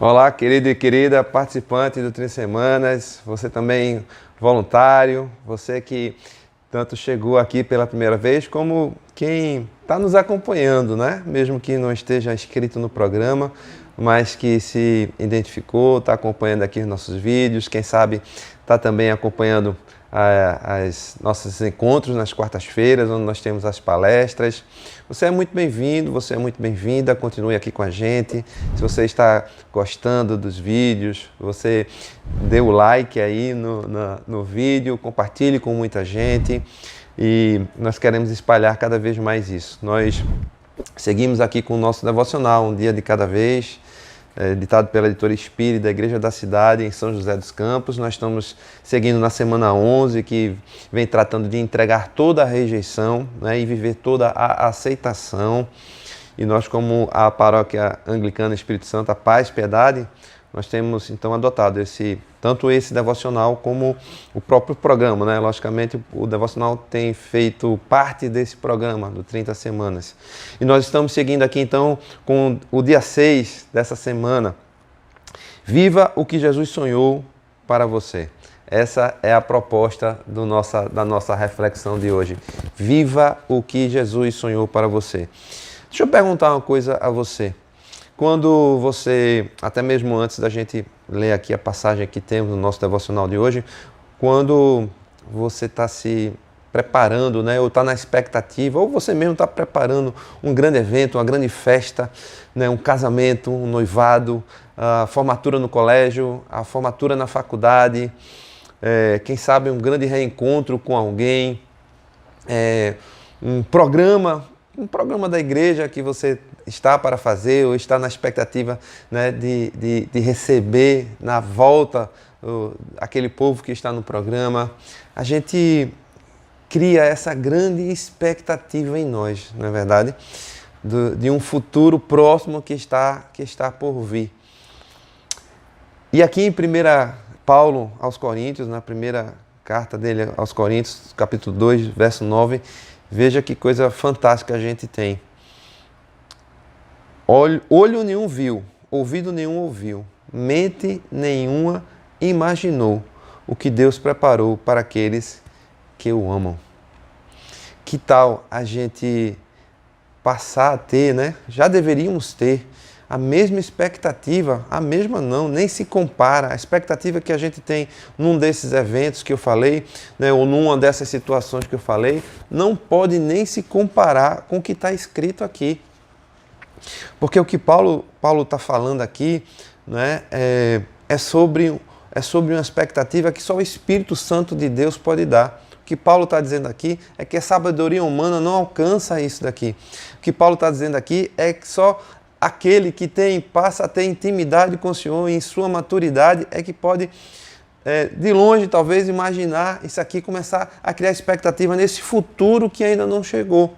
Olá, querido e querida participante do Trin Semanas, você também voluntário, você que tanto chegou aqui pela primeira vez, como quem está nos acompanhando, né? Mesmo que não esteja inscrito no programa, mas que se identificou, está acompanhando aqui os nossos vídeos, quem sabe está também acompanhando os nossos encontros nas quartas-feiras, onde nós temos as palestras. Você é muito bem-vindo, você é muito bem-vinda, continue aqui com a gente. Se você está gostando dos vídeos, você dê o like aí no vídeo, compartilhe com muita gente e nós queremos espalhar cada vez mais isso. Nós seguimos aqui com o nosso devocional, um dia de cada vez, ditado pela editora Espírita da Igreja da Cidade, em São José dos Campos. Nós estamos seguindo na semana 11, que vem tratando de entregar toda a rejeição, né, e viver toda a aceitação. E nós, como a Paróquia Anglicana Espírito Santo, a Paz, Piedade, nós temos então adotado tanto esse devocional como o próprio programa, né? Logicamente, o devocional tem feito parte desse programa do 30 Semanas. E nós estamos seguindo aqui então com o dia 6 dessa semana. Viva o que Jesus sonhou para você. Essa é a proposta da nossa reflexão de hoje. Viva o que Jesus sonhou para você. Deixa eu perguntar uma coisa a você. Quando você, até mesmo antes da gente ler aqui a passagem que temos no nosso devocional de hoje, quando você está se preparando, né, ou está na expectativa, ou você mesmo está preparando um grande evento, uma grande festa, né, um casamento, um noivado, a formatura no colégio, a formatura na faculdade, quem sabe um grande reencontro com alguém, um programa da igreja que você está para fazer ou está na expectativa, né, de receber na volta aquele povo que está no programa. A gente cria essa grande expectativa em nós, não é verdade? De um futuro próximo que está por vir. E aqui em 1 Paulo aos Coríntios, na primeira carta dele aos Coríntios, capítulo 2, verso 9, veja que coisa fantástica a gente tem. Olho nenhum viu, ouvido nenhum ouviu, mente nenhuma imaginou o que Deus preparou para aqueles que o amam. Que tal a gente passar a ter, né? Já deveríamos ter a mesma expectativa, a mesma não, nem se compara. A expectativa que a gente tem num desses eventos que eu falei, né, ou numa dessas situações que eu falei, não pode nem se comparar com o que está escrito aqui. Porque o que Paulo está falando aqui, né, é sobre uma expectativa que só o Espírito Santo de Deus pode dar. O que Paulo está dizendo aqui é que a sabedoria humana não alcança isso daqui. O que Paulo está dizendo aqui é que só aquele que passa a ter intimidade com o Senhor em sua maturidade é que pode, de longe, talvez, imaginar isso aqui, começar a criar expectativa nesse futuro que ainda não chegou.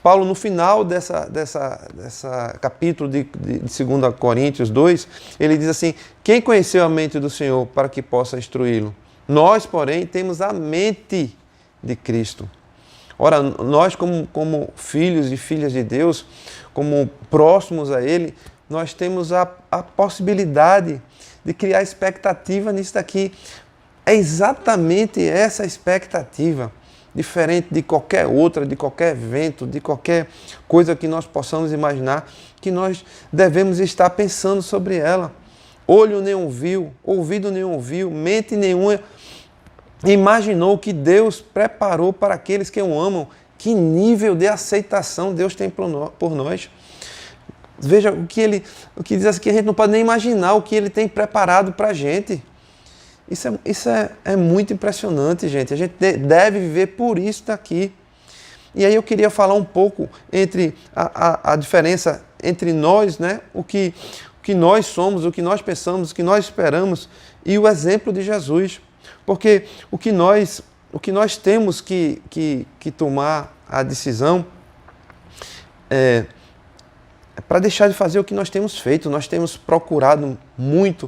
Paulo, no final dessa capítulo de 2 Coríntios 2, ele diz assim: quem conheceu a mente do Senhor para que possa instruí-lo? Nós, porém, temos a mente de Cristo. Ora, nós como filhos e filhas de Deus, como próximos a Ele, nós temos a possibilidade de criar expectativa nisso daqui. É exatamente essa expectativa, diferente de qualquer outra, de qualquer evento, de qualquer coisa que nós possamos imaginar, que nós devemos estar pensando sobre ela. Olho nenhum viu, ouvido nenhum ouviu, mente nenhuma imaginou que Deus preparou para aqueles que o amam. Que nível de aceitação Deus tem por nós. Veja o que diz assim, que a gente não pode nem imaginar o que Ele tem preparado para a gente. Isso é muito impressionante, gente. A gente deve viver por isso daqui. E aí eu queria falar um pouco entre a diferença entre nós, né? O que nós somos, o que nós pensamos, o que nós esperamos e o exemplo de Jesus. Porque o que nós temos que tomar a decisão para deixar de fazer o que nós temos feito. Nós temos procurado muito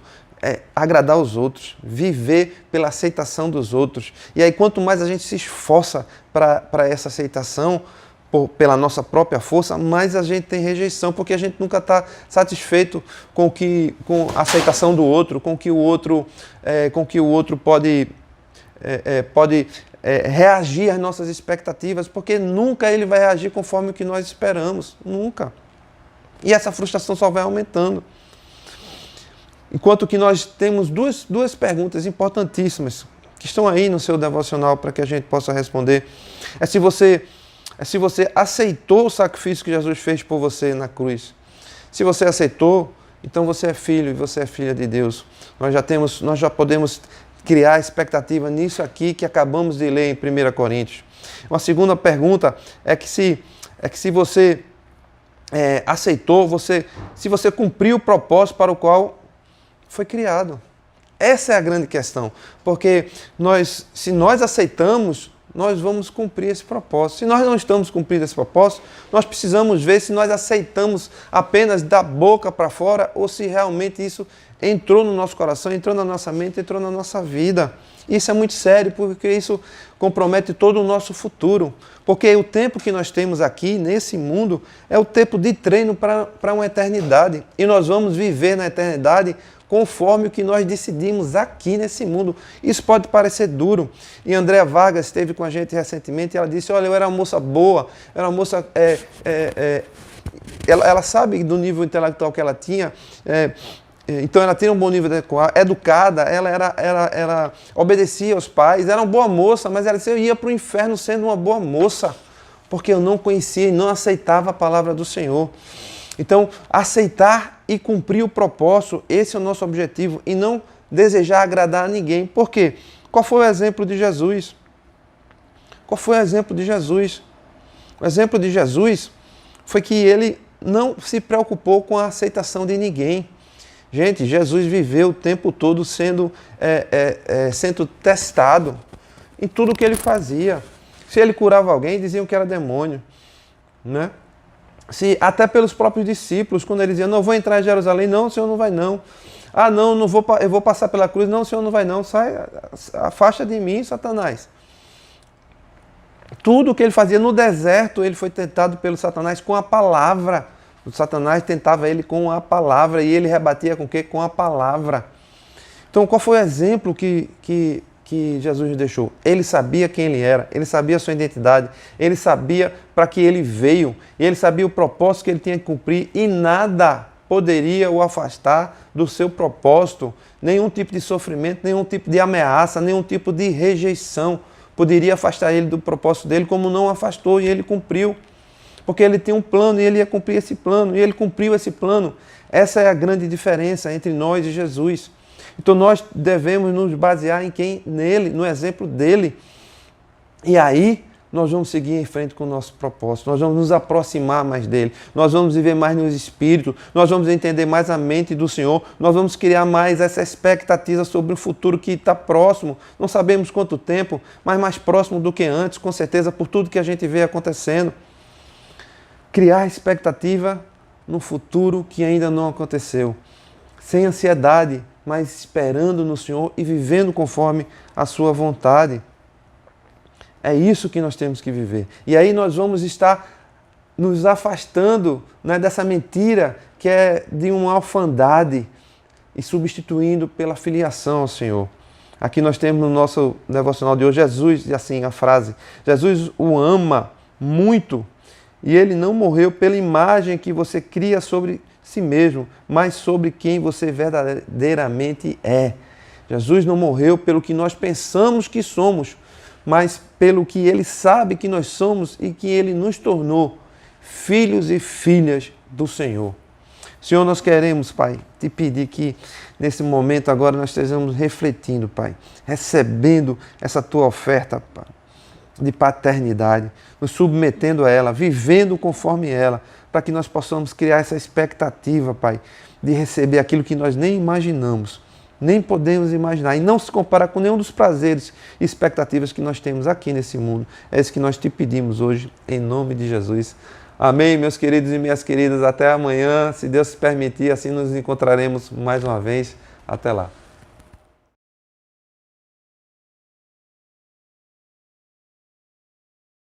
agradar os outros, viver pela aceitação dos outros. E aí, quanto mais a gente se esforça para essa aceitação, pela nossa própria força, mais a gente tem rejeição, porque a gente nunca está satisfeito com a aceitação do outro, com que o outro pode reagir às nossas expectativas, porque nunca ele vai reagir conforme o que nós esperamos, nunca. E essa frustração só vai aumentando. Enquanto que nós temos duas perguntas importantíssimas, que estão aí no seu devocional para que a gente possa responder. É se você aceitou o sacrifício que Jesus fez por você na cruz. Se você aceitou, então você é filho e você é filha de Deus. Nós já podemos criar expectativa nisso aqui que acabamos de ler em 1 Coríntios. Uma segunda pergunta é que se você aceitou, se você cumpriu o propósito para o qual foi criado. Essa é a grande questão, porque se nós aceitamos, nós vamos cumprir esse propósito. Se nós não estamos cumprindo esse propósito, nós precisamos ver se nós aceitamos apenas da boca para fora ou se realmente isso entrou no nosso coração, entrou na nossa mente, entrou na nossa vida. Isso é muito sério, porque isso compromete todo o nosso futuro. Porque o tempo que nós temos aqui, nesse mundo, é o tempo de treino para uma eternidade. E nós vamos viver na eternidade conforme o que nós decidimos aqui nesse mundo. Isso pode parecer duro. E Andréa Vargas esteve com a gente recentemente e ela disse, olha, eu era uma moça boa, era uma moça... Ela sabe do nível intelectual que ela tinha, então ela tinha um bom nível educada, ela obedecia aos pais, era uma boa moça, mas ela disse, eu ia para o inferno sendo uma boa moça, porque eu não conhecia e não aceitava a palavra do Senhor. Então, aceitar e cumprir o propósito, esse é o nosso objetivo, e não desejar agradar a ninguém. Por quê? Qual foi o exemplo de Jesus? Qual foi o exemplo de Jesus? O exemplo de Jesus foi que ele não se preocupou com a aceitação de ninguém. Gente, Jesus viveu o tempo todo sendo testado em tudo que ele fazia. Se ele curava alguém, diziam que era demônio, né? Até pelos próprios discípulos, quando eles diziam, não, vou entrar em Jerusalém, não, o Senhor não vai não. Ah, não, eu vou passar pela cruz, não, o Senhor não vai não, sai, afasta de mim, Satanás. Tudo o que ele fazia no deserto, ele foi tentado pelo Satanás com a palavra. O Satanás tentava ele com a palavra e ele rebatia com o quê? Com a palavra. Então, qual foi o exemplo que Jesus nos deixou? Ele sabia quem ele era, ele sabia a sua identidade, ele sabia para que ele veio, e ele sabia o propósito que ele tinha que cumprir e nada poderia o afastar do seu propósito. Nenhum tipo de sofrimento, nenhum tipo de ameaça, nenhum tipo de rejeição poderia afastar ele do propósito dele, como não afastou e ele cumpriu. Porque ele tinha um plano e ele ia cumprir esse plano, e ele cumpriu esse plano. Essa é a grande diferença entre nós e Jesus. Então nós devemos nos basear nele, no exemplo dele. E aí nós vamos seguir em frente com o nosso propósito, nós vamos nos aproximar mais dele, nós vamos viver mais no Espírito, nós vamos entender mais a mente do Senhor, nós vamos criar mais essa expectativa sobre um futuro que está próximo, não sabemos quanto tempo, mas mais próximo do que antes, com certeza, por tudo que a gente vê acontecendo. Criar expectativa no futuro que ainda não aconteceu, sem ansiedade, mas esperando no Senhor e vivendo conforme a sua vontade. É isso que nós temos que viver. E aí nós vamos estar nos afastando, né, dessa mentira que é de uma orfandade e substituindo pela filiação ao Senhor. Aqui nós temos no nosso devocional de hoje, Jesus, e assim a frase, Jesus o ama muito e ele não morreu pela imagem que você cria sobre si mesmo, mas sobre quem você verdadeiramente é. Jesus não morreu pelo que nós pensamos que somos, mas pelo que ele sabe que nós somos e que ele nos tornou filhos e filhas do Senhor. Senhor, nós queremos, Pai, te pedir que nesse momento agora nós estejamos refletindo, Pai, recebendo essa tua oferta, Pai, de paternidade, nos submetendo a ela, vivendo conforme ela, para que nós possamos criar essa expectativa, Pai, de receber aquilo que nós nem imaginamos, nem podemos imaginar, e não se comparar com nenhum dos prazeres e expectativas que nós temos aqui nesse mundo. É isso que nós te pedimos hoje, em nome de Jesus. Amém, meus queridos e minhas queridas. Até amanhã, se Deus permitir, assim nos encontraremos mais uma vez. Até lá.